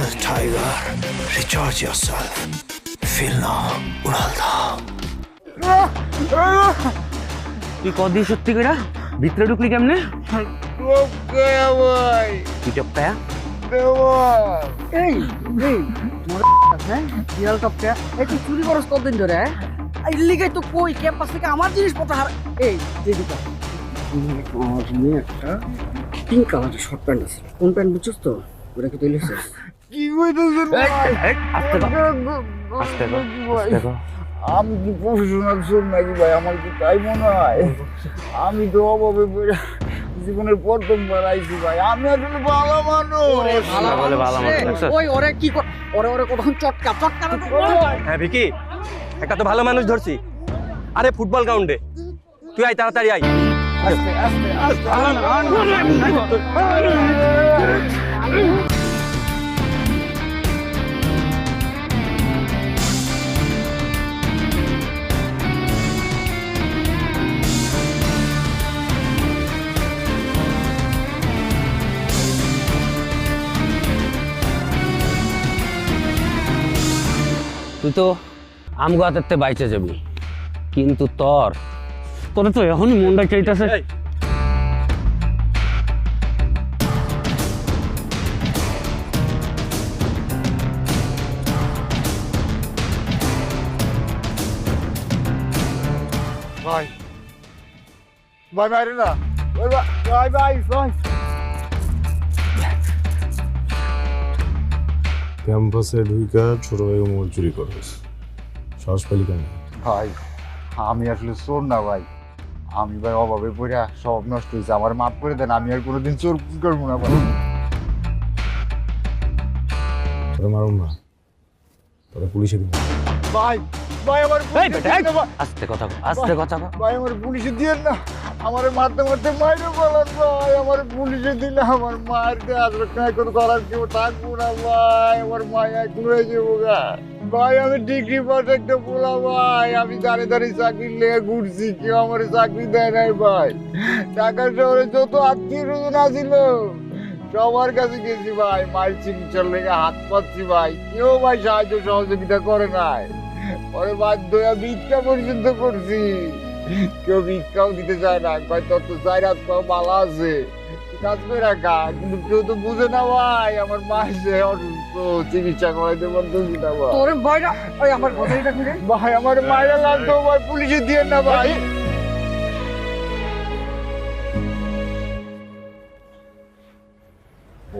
the tiger. Recharge yourself. Feel now, Unalda. তুই কদি সত্যি করে ভিতরে ঢুকলি কেমনে তুই টপকায়া এই এই মোর হ্যাঁ বিড়াল টপকা এই তুই চুরি করস কতদিন ধরে হ্যাঁ এই লিগাই তো কই ক্যাম্পাস থেকে আমার জিনিসপত্র হার এই যেদিকে আমার নিয়ে একটা পিঙ্ক কালারের শর্ট প্যান্ট আছে কোন প্যান্ট বুঝছস তো ওটা কি তুই লিখছিস কি কইতেছেন আস্তে কর আস্তে কর আস্তে কর আমি কি প্রফেশনাল চোর নাকি ভাই আমার কি তাই মনে হয় আমি তো অভাবে পড়ে জীবনের প্রথমবার আইছি ভাই আমি আসলে ভালো মানুষ ভালো বলে ভালো মানুষ দেখছস? ওই ওরে কি কর ওরে ওরে কতক্ষণ চটকা চটকা না তো হ্যাঁ ভিকি একটা তো ভালো মানুষ ধরছি আরে ফুটবল গ্রাউন্ডে তুই আয় তাড়াতাড়ি আয় আস্তে আস্তে আস্তে তুই তো আমগো হাতেতে বাইচে যাবি কিন্তু তোর তোরে তো এখনই মনটা চাইতেছে ভাই ভাই বাইরে না ওই ভাই ভাই ভাই ক্যাম্পাসে ঢুইকা ছোট ভাই মোবাইল চুরি করিস সাহস পেলি কেন ভাই আমি আসলে চোর না ভাই আমি ভাই অভাবে পড়ে সব নষ্ট হয়েছে আমার মাফ করে দেন আমি আর কোনোদিন চোর করবো না ভাই তোরা মারুম না তোরা পুলিশে দিন ভাই ভাই আমার এই বেটা এই, আস্তে কথা কর, আস্তে কথা কর। ভাই আমার পুলিশে দিয়েন না আমার মারতে মারতে মাইরে বলেন ভাই আমার পুলিশে দিলে আমার মারতে আসবে এখন করার কেউ থাকবো না ভাই আমার মায়া ঘুরে যাবো গা ভাই আমি ডিগ্রি পাস একটা বলা ভাই আমি দাঁড়িয়ে দাঁড়িয়ে চাকরি লেগে ঘুরছি কেউ আমার চাকরি দেয় নাই ভাই ঢাকা শহরে যত আত্মীয় স্বজন আসিল সবার কাছে গেছি ভাই মায়ের চিকিৎসার লেগে হাত পাচ্ছি ভাই কেউ ভাই সাহায্য সহযোগিতা করে নাই পরে বাধ্য হয়ে ভিক্ষা পর্যন্ত করছি কেউ ভিক্ষাও দিতে চায় না ভাই তোর তো চাই রাত পাও মালা আছে কাজ করে রাখা কিন্তু কেউ তো বুঝে না ভাই আমার মা যে অসুস্থ চিকিৎসা করাইতে পারতেছি না ভাই তোরে ভাইরা ওই আমার কথাটা ফিরে ভাই আমার মায়েরা লাগতো ভাই পুলিশে দিয়ে না ভাই